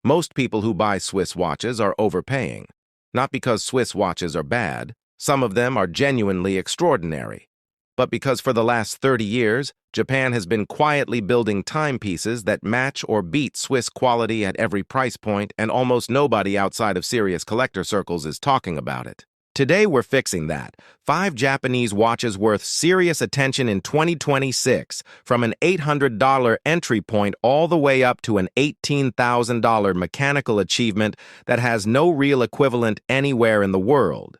Most people who buy Swiss watches are overpaying. Not because Swiss watches are bad, some of them are genuinely extraordinary, but because for the last 30 years, Japan has been quietly building timepieces that match or beat Swiss quality at every price point, and almost nobody outside of serious collector circles is talking about it. Today we're fixing that. 5 Japanese watches worth serious attention in 2026, from an $800 entry point all the way up to an $18,000 mechanical achievement that has no real equivalent anywhere in the world.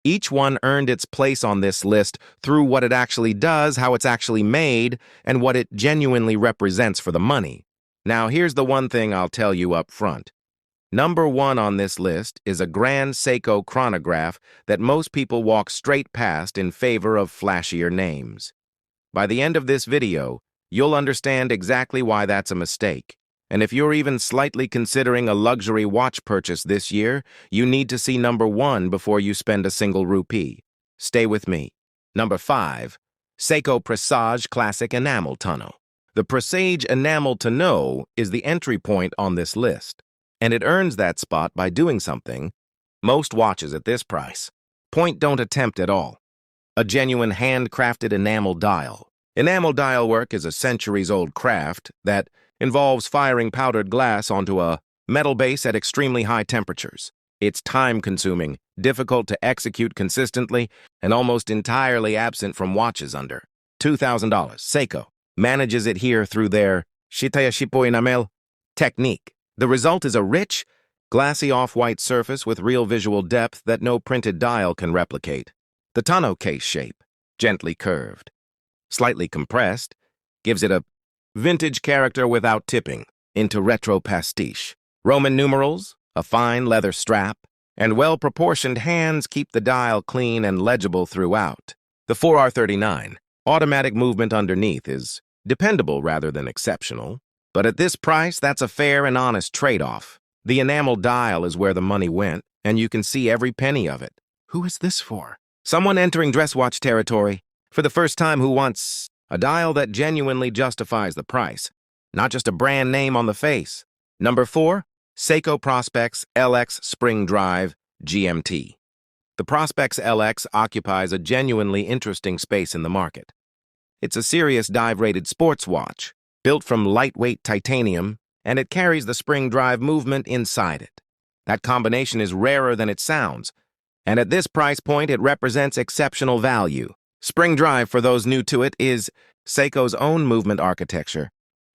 Each one earned its place on this list through what it actually does, how it's actually made, and what it genuinely represents for the money. Now here's the one thing I'll tell you up front. Number 1 on this list is a Grand Seiko chronograph that most people walk straight past in favor of flashier names. By the end of this video, you'll understand exactly why that's a mistake. And if you're even slightly considering a luxury watch purchase this year, you need to see number 1 before you spend a single rupee. Stay with me. Number 5, Seiko Presage Classic Enamel Tonneau. The Presage Enamel Tonneau is the entry point on this list, and it earns that spot by doing something most watches at this price don't attempt at all. A genuine handcrafted enamel dial. Enamel dial work is a centuries-old craft that involves firing powdered glass onto a metal base at extremely high temperatures. It's time-consuming, difficult to execute consistently, and almost entirely absent from watches under $2,000. Seiko manages it here through their shitaya shippo enamel technique. The result is a rich, glassy off-white surface with real visual depth that no printed dial can replicate. The tonneau case shape, gently curved, slightly compressed, gives it a vintage character without tipping into retro pastiche. Roman numerals, a fine leather strap, and well-proportioned hands keep the dial clean and legible throughout. The 4R39 automatic movement underneath is dependable rather than exceptional, but at this price, that's a fair and honest trade-off. The enamel dial is where the money went, and you can see every penny of it. Who is this for? Someone entering dress watch territory for the first time who wants a dial that genuinely justifies the price, not just a brand name on the face. Number 4, Seiko Prospex LX Spring Drive GMT. The Prospex LX occupies a genuinely interesting space in the market. It's a serious dive-rated sports watch, built from lightweight titanium, and it carries the spring drive movement inside it. That combination is rarer than it sounds, and at this price point, it represents exceptional value. Spring drive, for those new to it, is Seiko's own movement architecture,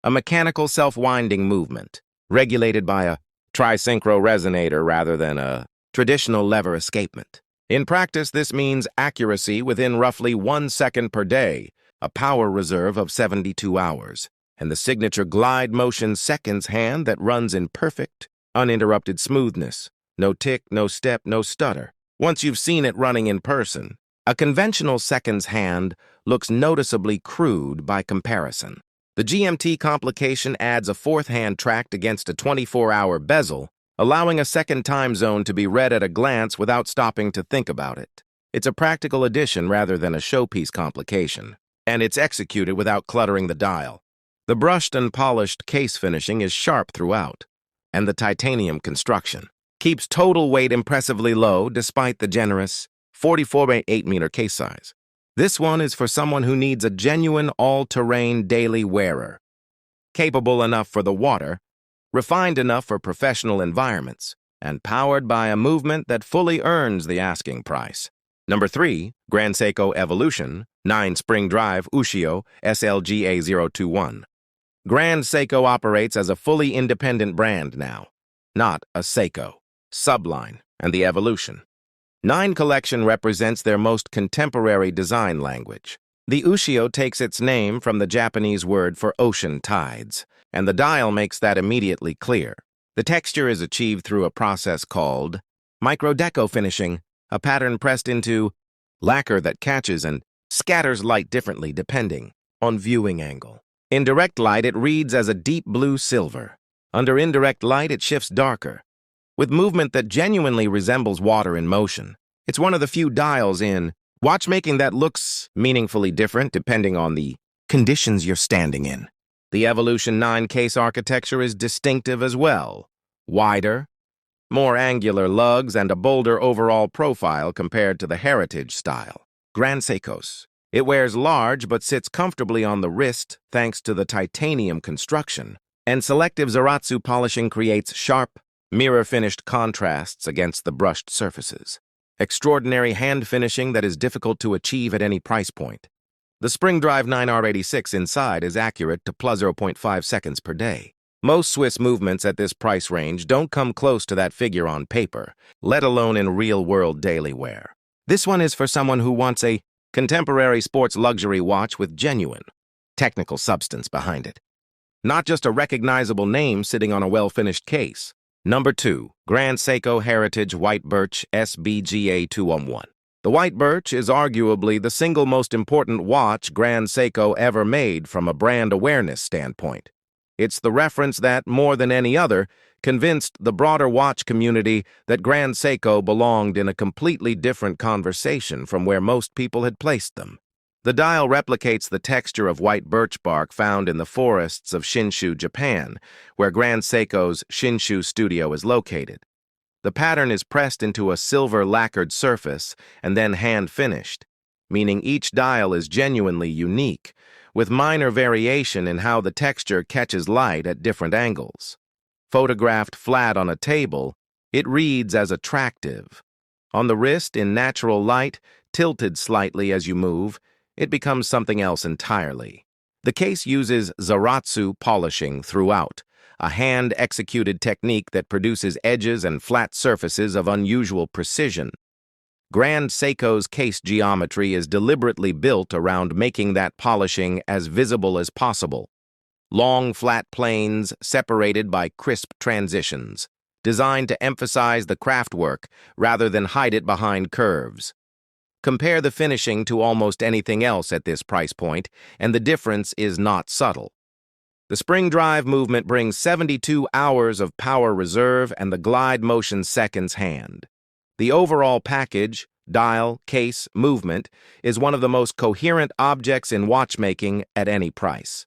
a mechanical self-winding movement, regulated by a tri-synchro resonator rather than a traditional lever escapement. In practice, this means accuracy within roughly 1 second per day, a power reserve of 72 hours, and the signature glide motion seconds hand that runs in perfect, uninterrupted smoothness. No tick, no step, no stutter. Once you've seen it running in person, a conventional seconds hand looks noticeably crude by comparison. The GMT complication adds a 4th hand tracked against a 24-hour bezel, allowing a second time zone to be read at a glance without stopping to think about it. It's a practical addition rather than a showpiece complication, and it's executed without cluttering the dial. The brushed and polished case finishing is sharp throughout, and the titanium construction keeps total weight impressively low despite the generous 44x8-meter case size. This one is for someone who needs a genuine all-terrain daily wearer, capable enough for the water, refined enough for professional environments, and powered by a movement that fully earns the asking price. Number 3, Grand Seiko Evolution 9 Spring Drive Ushio SLGA021. Grand Seiko operates as a fully independent brand now, not a Seiko, Subline, and the Evolution. 9 collection represents their most contemporary design language. The Ushio takes its name from the Japanese word for ocean tides, and the dial makes that immediately clear. The texture is achieved through a process called microdeco finishing, a pattern pressed into lacquer that catches and scatters light differently depending on viewing angle. In direct light, it reads as a deep blue silver. Under indirect light, it shifts darker, with movement that genuinely resembles water in motion. It's one of the few dials in watchmaking that looks meaningfully different depending on the conditions you're standing in. The Evolution 9 case architecture is distinctive as well. wider, more angular lugs, and a bolder overall profile compared to the heritage style. Grand Seikos. It wears large but sits comfortably on the wrist thanks to the titanium construction, and selective Zaratsu polishing creates sharp, mirror-finished contrasts against the brushed surfaces. Extraordinary hand finishing that is difficult to achieve at any price point. The Spring Drive 9R86 inside is accurate to plus 0.5 seconds per day. Most Swiss movements at this price range don't come close to that figure on paper, let alone in real-world daily wear. This one is for someone who wants a contemporary sports luxury watch with genuine, technical substance behind it. Not just a recognizable name sitting on a well-finished case. Number 2. Grand Seiko Heritage White Birch SBGA 211. The White Birch is arguably the single most important watch Grand Seiko ever made from a brand awareness standpoint. It's the reference that, more than any other, convinced the broader watch community that Grand Seiko belonged in a completely different conversation from where most people had placed them. The dial replicates the texture of white birch bark found in the forests of Shinshu, Japan, where Grand Seiko's Shinshu studio is located. The pattern is pressed into a silver lacquered surface and then hand-finished, meaning each dial is genuinely unique, with minor variation in how the texture catches light at different angles. Photographed flat on a table, it reads as attractive. On the wrist, in natural light, tilted slightly as you move, it becomes something else entirely. The case uses Zaratsu polishing throughout, a hand-executed technique that produces edges and flat surfaces of unusual precision. Grand Seiko's case geometry is deliberately built around making that polishing as visible as possible. Long, flat planes separated by crisp transitions, designed to emphasize the craftwork rather than hide it behind curves. Compare the finishing to almost anything else at this price point, and the difference is not subtle. The Spring Drive movement brings 72 hours of power reserve and the glide motion seconds hand. The overall package, dial, case, movement, is one of the most coherent objects in watchmaking at any price.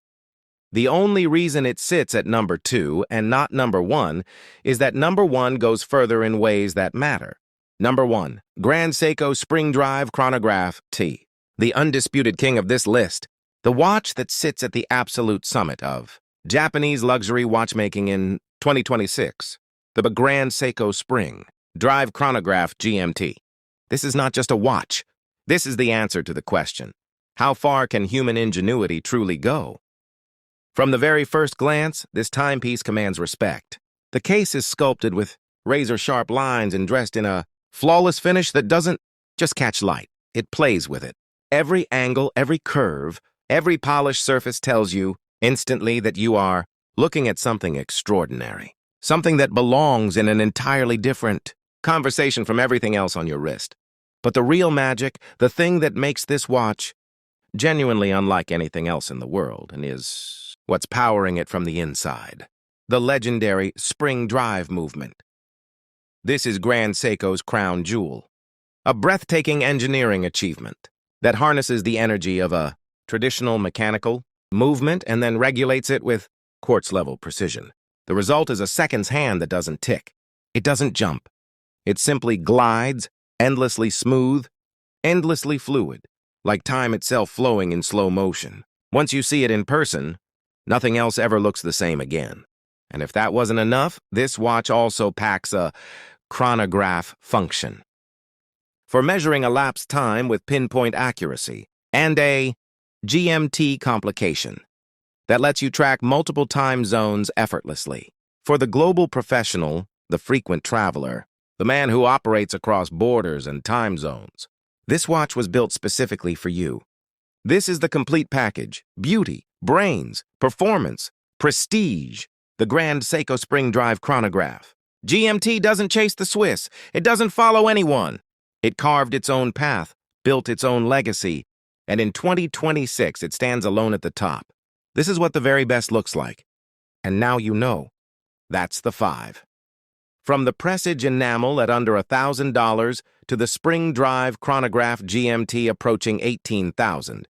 The only reason it sits at number 2 and not number 1 is that number 1 goes further in ways that matter. Number 1. Grand Seiko Spring Drive Chronograph T. The undisputed king of this list. The watch that sits at the absolute summit of Japanese luxury watchmaking in 2026. The Grand Seiko Spring Drive Chronograph GMT. This is not just a watch. This is the answer to the question, how far can human ingenuity truly go? From the very first glance, this timepiece commands respect. The case is sculpted with razor-sharp lines and dressed in a flawless finish that doesn't just catch light. It plays with it. Every angle, every curve, every polished surface tells you instantly that you are looking at something extraordinary, something that belongs in an entirely different conversation from everything else on your wrist. But the real magic, the thing that makes this watch genuinely unlike anything else in the world, and is what's powering it from the inside. The legendary Spring Drive movement. This is Grand Seiko's crown jewel, a breathtaking engineering achievement that harnesses the energy of a traditional mechanical movement and then regulates it with quartz-level precision. The result is a seconds hand that doesn't tick. It doesn't jump. It simply glides, endlessly smooth, endlessly fluid, like time itself flowing in slow motion. Once you see it in person, nothing else ever looks the same again. And if that wasn't enough, this watch also packs a chronograph function for measuring elapsed time with pinpoint accuracy, and a GMT complication that lets you track multiple time zones effortlessly. For the global professional, the frequent traveler, the man who operates across borders and time zones, this watch was built specifically for you. This is the complete package: beauty, brains, performance, prestige. The Grand Seiko Spring Drive Chronograph. GMT doesn't chase the Swiss. It doesn't follow anyone. It carved its own path, built its own legacy, and in 2026 it stands alone at the top. This is what the very best looks like. And now you know. That's the 5. From the Presage enamel at under $1,000 to the Spring Drive Chronograph GMT approaching $18,000.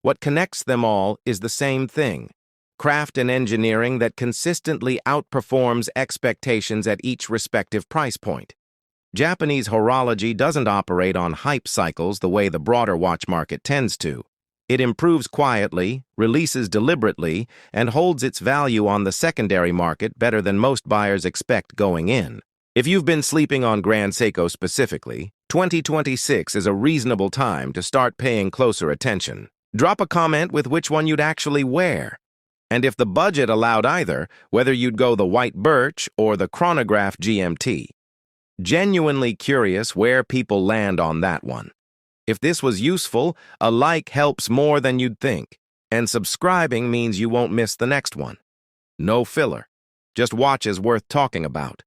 What connects them all is the same thing: craft and engineering that consistently outperforms expectations at each respective price point. Japanese horology doesn't operate on hype cycles the way the broader watch market tends to. It improves quietly, releases deliberately, and holds its value on the secondary market better than most buyers expect going in. If you've been sleeping on Grand Seiko specifically, 2026 is a reasonable time to start paying closer attention. Drop a comment with which one you'd actually wear. And if the budget allowed either, whether you'd go the white birch or the chronograph GMT. Genuinely curious where people land on that one. If this was useful, a like helps more than you'd think, and subscribing means you won't miss the next one. No filler, just watches worth talking about.